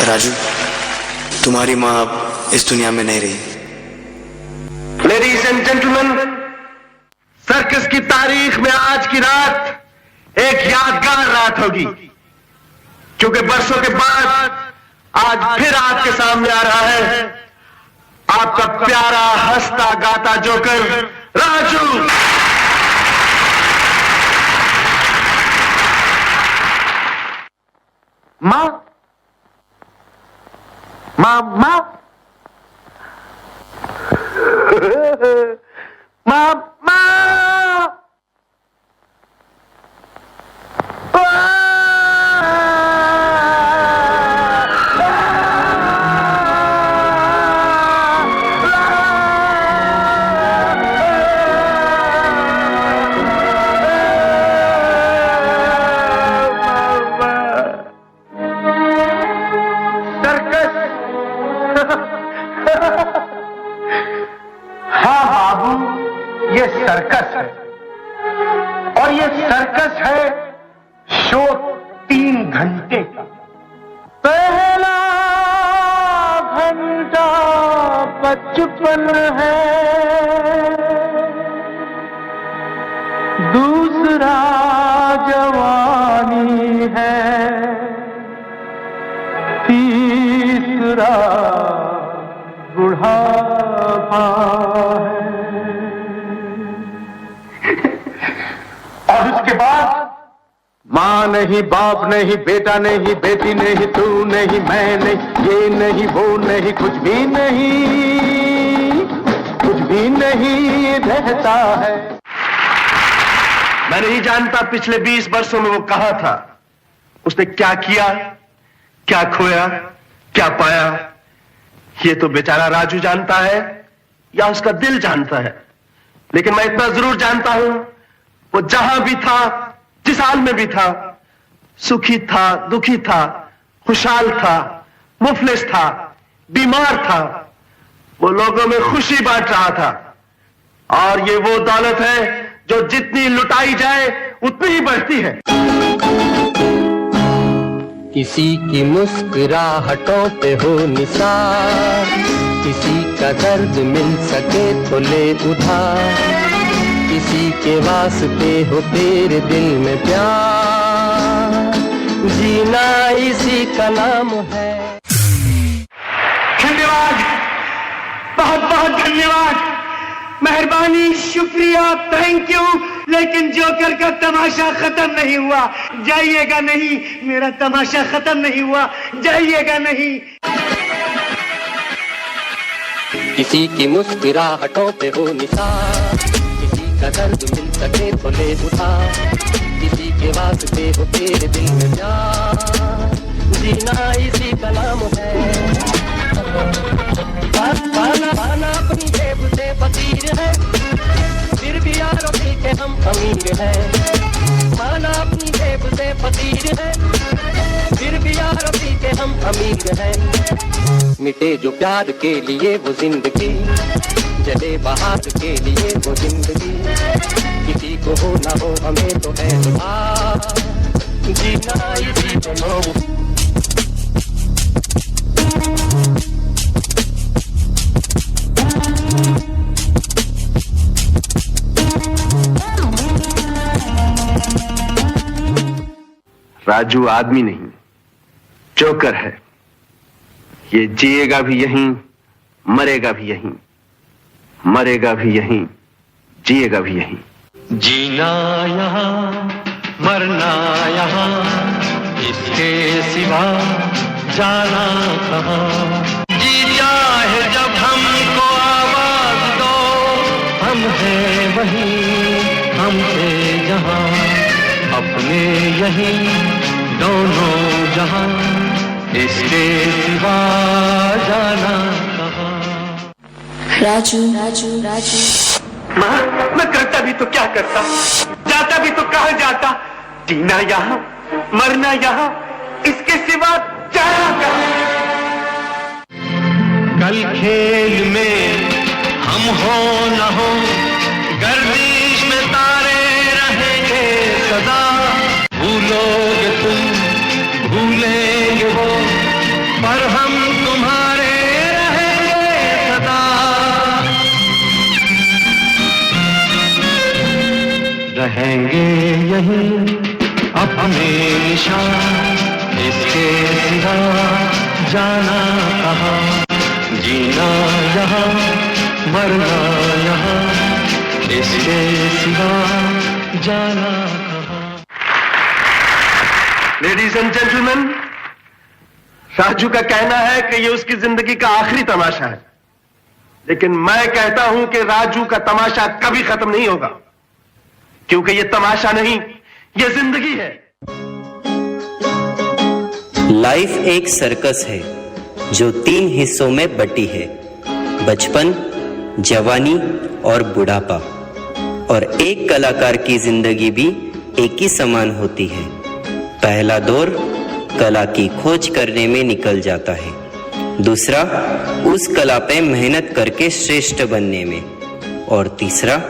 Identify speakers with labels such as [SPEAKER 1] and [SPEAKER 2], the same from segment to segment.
[SPEAKER 1] राजू, तुम्हारी माँ अब इस दुनिया में नहीं रही।
[SPEAKER 2] लेडीज एंड जेंटलमैन, सर्कस की तारीख में आज की रात एक यादगार रात होगी, क्योंकि बरसों के बाद आज फिर आपके सामने आ रहा है आपका प्यारा हंसता गाता जोकर राजू। माँ माँ माँ माँ माँ ये सर्कस है, और ये सर्कस है शो 3 घंटे का। पहला घंटा बचपन है, दूसरा जवानी है, तीसरा बुढ़ापा है, और उसके बाद माँ नहीं, बाप नहीं, बेटा नहीं, बेटी नहीं, तू नहीं, मैं नहीं, ये नहीं, वो नहीं, कुछ भी नहीं रहता है। मैं नहीं जानता पिछले 20 वर्षों में वो कहां था, उसने क्या किया, क्या खोया, क्या पाया, ये तो बेचारा राजू जानता है या उसका दिल जानता है। लेकिन मैं इतना जरूर जानता हूं, वो जहां भी था, जिस हाल में भी था, सुखी था, दुखी था, खुशहाल था, मुफलिस था, बीमार था, वो लोगों में खुशी बांट रहा था। और ये वो दौलत है जो जितनी लुटाई जाए उतनी ही बढ़ती है।
[SPEAKER 3] किसी की मुस्कुराहटों पे हो निसार, किसी का दर्द मिल सके तो ले उधार, किसी के वास्ते हो तेरे दिल में प्यार, जीना इसी का नाम है।
[SPEAKER 2] धन्यवाद, बहुत बहुत धन्यवाद, मेहरबानी, शुक्रिया, थैंक यू। लेकिन जोकर का तमाशा खत्म नहीं हुआ, जाइएगा नहीं, मेरा तमाशा खत्म नहीं हुआ, जाइएगा नहीं।
[SPEAKER 3] किसी की मुस्कुराहटों पे हो निसार, किसी का दर्द मिल सके तो ले उधार, किसी के वास्ते हो तेरे दिल में प्यार, जीना इसी का नाम है। पाना अपनी जेब से फकीर है, फिर भी यारों के हम अमीर हैं। पाना अपनी जेब से फकीर है, फिर भी यारों के हम अमीर हैं। मिटे जो प्यार के लिए वो जिंदगी, जले बहार के लिए वो जिंदगी, किसी को हो ना हो हमें तो है दुआ, जीना इसी को नाम।
[SPEAKER 2] राजू आदमी नहीं, जोकर है। ये जिएगा भी यहीं, मरेगा भी यहीं, मरेगा भी यहीं, जिएगा भी यहीं।
[SPEAKER 3] जीना यहाँ, मरना यहाँ, इसके सिवा जाना कहाँ। जी चाहे जब हमको आवाज दो, हम हैं वहीं, हम थे जहाँ, अपने यहीं दोनों जहाँ, इसके सिवा जाना कहाँ।
[SPEAKER 4] राजू राजू राजू,
[SPEAKER 2] माँ, मैं करता भी तो क्या करता, जाता भी तो कहाँ जाता, जीना यहाँ, मरना यहाँ, इसके सिवा जाना कहाँ।
[SPEAKER 3] कल खेल में हम हो न हो, गर्दिश में तारे रहेंगे सदा, भूलोगे तुम, भूलेंगे वो, पर
[SPEAKER 5] रहेंगे यहीं अपने निशान, इसके सिवा जाना कहाँ, जीना यहाँ मरना यहाँ, इसके सिवा जाना कहाँ।
[SPEAKER 2] लेडीज एंड जेंटलमैन, राजू का कहना है कि ये उसकी जिंदगी का आखिरी तमाशा है, लेकिन मैं कहता हूं कि राजू का तमाशा कभी खत्म नहीं होगा, क्योंकि ये तमाशा नहीं, ये जिंदगी है।
[SPEAKER 6] लाइफ एक सर्कस है जो 3 हिस्सों में बटी है, बचपन, जवानी और बुढ़ापा। और एक कलाकार की जिंदगी भी एक ही समान होती है। पहला दौर कला की खोज करने में निकल जाता है, दूसरा उस कला पे मेहनत करके श्रेष्ठ बनने में, और तीसरा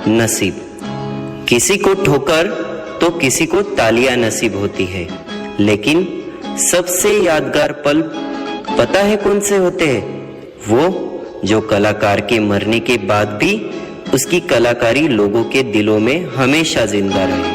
[SPEAKER 6] नसीब। किसी को ठोकर तो किसी को तालियां नसीब होती है, लेकिन सबसे यादगार पल पता है कौन से होते हैं? वो जो कलाकार के मरने के बाद भी उसकी कलाकारी लोगों के दिलों में हमेशा जिंदा रहे।